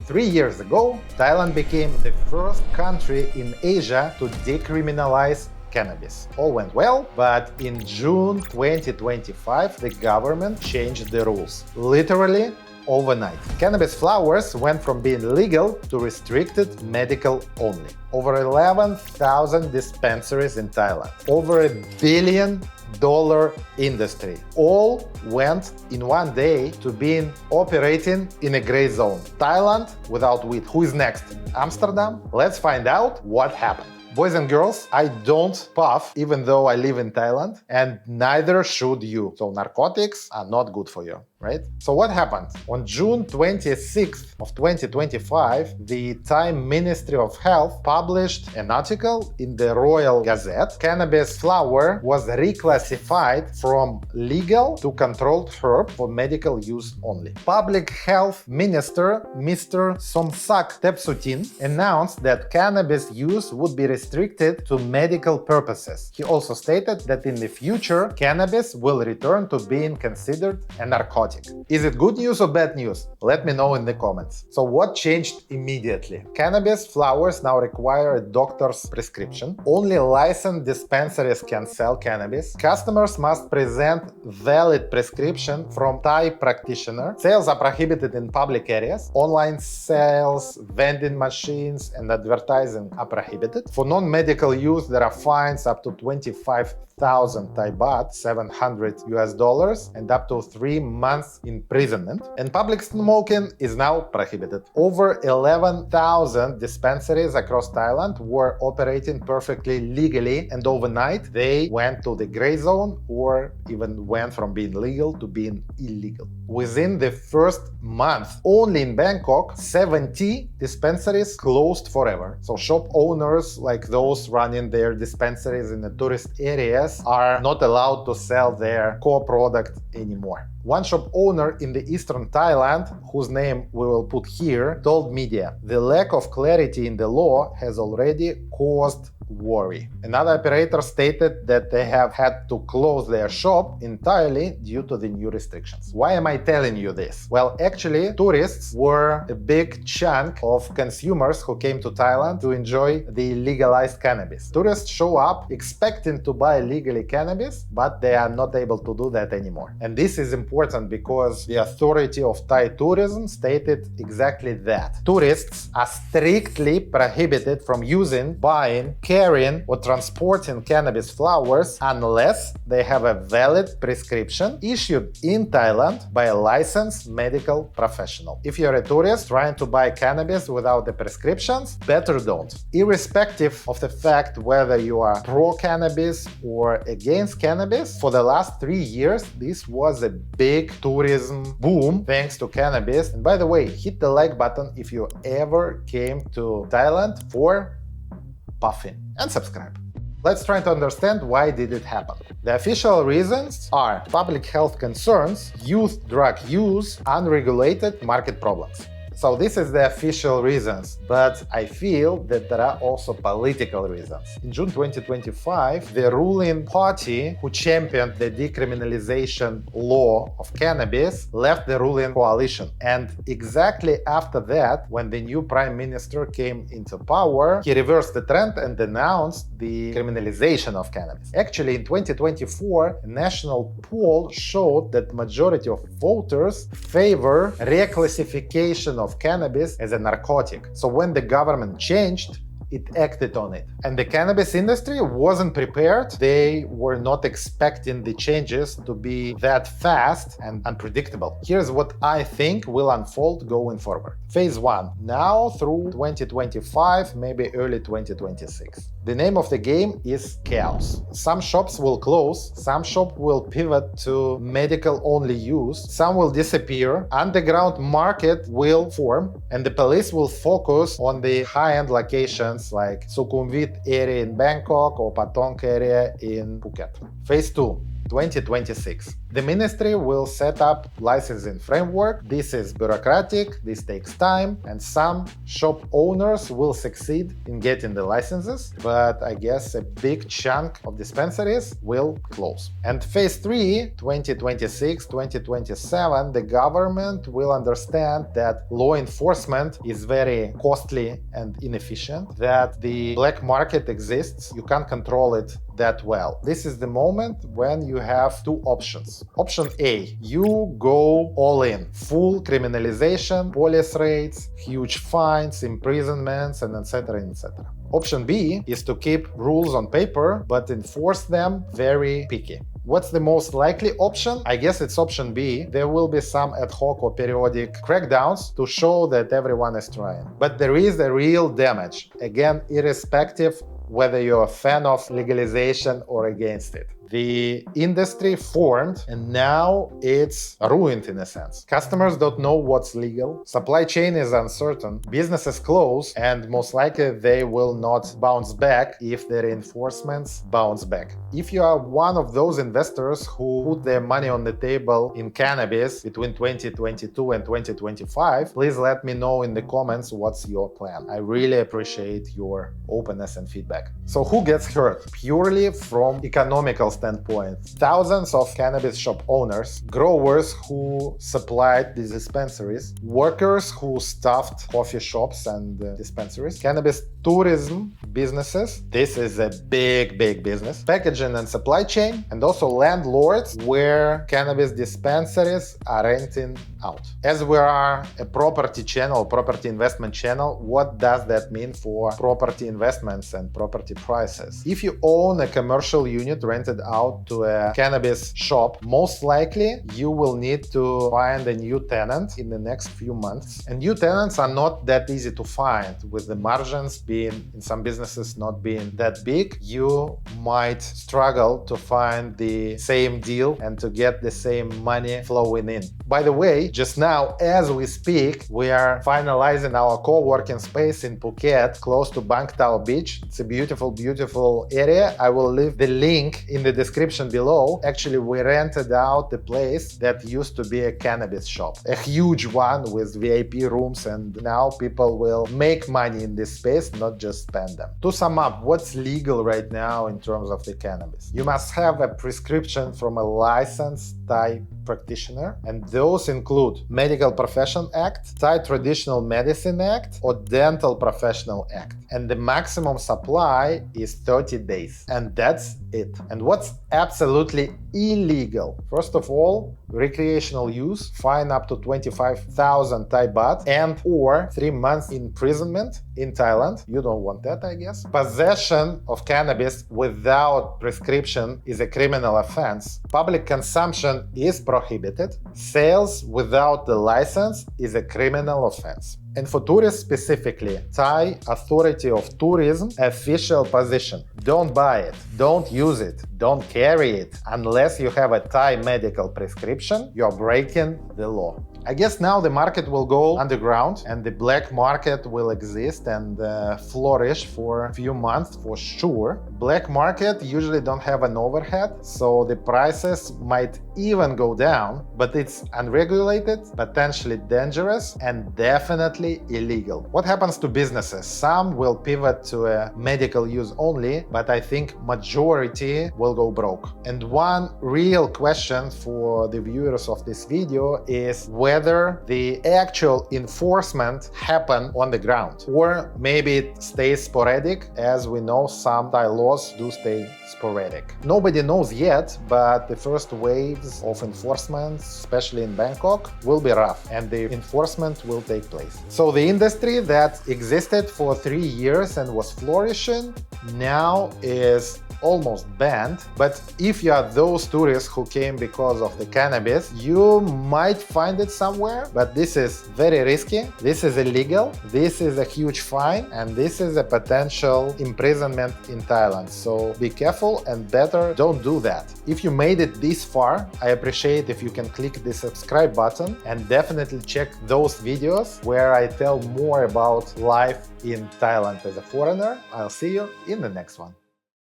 3 years ago, Thailand became the first country in Asia to decriminalize cannabis. All went well, but in June 2025, the government changed the rules. Literally overnight. Cannabis flowers went from being legal to restricted medical only. Over 11,000 dispensaries in Thailand. Over $1 billion industry. All went in one day to being operating in a gray zone. Thailand without weed. Who is next? Amsterdam? Let's find out what happened. Boys and girls, I don't puff even though I live in Thailand, and neither should you. So narcotics are not good for you, right? So what happened? On June 26th of 2025, the Thai Ministry of Health published an article in the Royal Gazette. Cannabis flower was reclassified from legal to controlled herb for medical use only. Public Health Minister Mr. Somsak Tepsutin announced that cannabis use would be restricted to medical purposes. He also stated that in the future, cannabis will return to being considered a narcotic. Is it good news or bad news? Let me know in the comments. So what changed immediately? Cannabis flowers now require a doctor's prescription. Only licensed dispensaries can sell cannabis. Customers must present valid prescription from Thai practitioner. Sales are prohibited in public areas. Online sales, vending machines, and advertising are prohibited. For non-medical use, there are fines up to 25,000 Thai baht, $700 and up to 3 months imprisonment. And public smoking is now prohibited. Over 11,000 dispensaries across Thailand were operating perfectly legally, and overnight they went to the gray zone or even went from being legal to being illegal. Within the first month, only in Bangkok, 70 dispensaries closed forever. So shop owners like those running their dispensaries in the tourist areas are not allowed to sell their core product anymore. One shop owner in the eastern Thailand, whose name we will put here, told media, "The lack of clarity in the law has already caused worry." Another operator stated that they have had to close their shop entirely due to the new restrictions. Why am I telling you this? Well, actually, tourists were a big chunk of consumers who came to Thailand to enjoy the legalized cannabis. Tourists show up expecting to buy legally cannabis, but they are not able to do that anymore. And this is important because the authority of Thai tourism stated exactly that. Tourists are strictly prohibited from using, buying, carrying or transporting cannabis flowers unless they have a valid prescription issued in Thailand by a licensed medical professional. If you're a tourist trying to buy cannabis without the prescriptions, better don't. Irrespective of the fact whether you are pro-cannabis or against cannabis, for the last 3 years, this was a big tourism boom thanks to cannabis. And by the way, hit the like button if you ever came to Thailand for puffing, and subscribe. Let's try to understand why did it happen. The official reasons are public health concerns, youth drug use, unregulated market problems. So this is the official reasons, but I feel that there are also political reasons. In June 2025, the ruling party who championed the decriminalization law of cannabis left the ruling coalition. And exactly after that, when the new prime minister came into power, he reversed the trend and announced the criminalization of cannabis. Actually, in 2024, a national poll showed that majority of voters favor reclassification of cannabis as a narcotic. So when the government changed, it acted on it. And the cannabis industry wasn't prepared. They were not expecting the changes to be that fast and unpredictable. Here's what I think will unfold going forward. Phase 1, now through 2025, maybe early 2026. The name of the game is chaos. Some shops will close, some shops will pivot to medical-only use, some will disappear, underground market will form, and the police will focus on the high-end locations like Sukhumvit area in Bangkok or Patong area in Phuket. Phase 2. 2026. The ministry will set up licensing framework. This is bureaucratic, this takes time, and some shop owners will succeed in getting the licenses, but I guess a big chunk of dispensaries will close. And phase 3, 2026, 2027, the government will understand that law enforcement is very costly and inefficient, that the black market exists, you can't control it that well. This is the moment when you have two options. Option A, you go all in, full criminalization, police raids, huge fines, imprisonments, and etc. etc. Option B is to keep rules on paper but enforce them very picky. What's the most likely option? I guess it's option B. There will be some ad hoc or periodic crackdowns to show that everyone is trying. But there is a real damage, again, irrespective whether you're a fan of legalization or against it. The industry formed and now it's ruined in a sense. Customers don't know what's legal, supply chain is uncertain, businesses close, and most likely they will not bounce back if the reinforcements bounce back. If you are one of those investors who put their money on the table in cannabis between 2022 and 2025, please let me know in the comments what's your plan. I really appreciate your openness and feedback. So who gets hurt? Purely from economical standpoint. Thousands of cannabis shop owners, growers who supplied these dispensaries, workers who staffed coffee shops and dispensaries, cannabis tourism businesses, this is a big business, packaging and supply chain, and also landlords where cannabis dispensaries are renting out. As we are a property channel, property investment channel, what does that mean for property investments and property prices? If you own a commercial unit rented out to a cannabis shop, most likely you will need to find a new tenant in the next few months. And new tenants are not that easy to find, with the margins being, in some businesses, not being that big. You might struggle to find the same deal and to get the same money flowing in. By the way, just now, as we speak, we are finalizing our co-working space in Phuket, close to Bangtao Beach. It's a beautiful area. I will leave the link in the description below. Actually, we rented out the place that used to be a cannabis shop, a huge one with VIP rooms, and now people will make money in this space, not just spend them. To sum up, what's legal right now in terms of the cannabis? You must have a prescription from a licensed Thai practitioner, and those include Medical Profession Act, Thai Traditional Medicine Act, or Dental Professional Act. And the maximum supply is 30 days. And that's it. And what's absolutely illegal? First of all, recreational use, fine up to 25,000 Thai baht and or 3 months imprisonment in Thailand. You don't want that, I guess. Possession of cannabis without prescription is a criminal offense. Public consumption is prohibited. Sales without the license is a criminal offense. And for tourists specifically, Thai Authority of Tourism official position: don't buy it, don't use it, don't carry it unless you have a Thai medical prescription. You're breaking the law. I guess now the market will go underground and the black market will exist and flourish for a few months for sure. Black market usually don't have an overhead, so the prices might even go down, but it's unregulated, potentially dangerous, and definitely illegal. What happens to businesses? Some will pivot to a medical use only, but I think majority will go broke. And one real question for the viewers of this video is whether the actual enforcement happen on the ground, or maybe it stays sporadic. As we know, some Thai laws do stay sporadic. Nobody knows yet, but the first waves of enforcement, especially in Bangkok, will be rough and the enforcement will take place. So the industry that existed for 3 years and was flourishing now is almost banned. But if you are those tourists who came because of the cannabis, you might find it somewhere, but this is very risky, this is illegal, this is a huge fine, and this is a potential imprisonment in Thailand. So be careful and better don't do that. If you made it this far, I appreciate if you can click the subscribe button and definitely check those videos where I tell more about life in Thailand as a foreigner. I'll see you in the next one.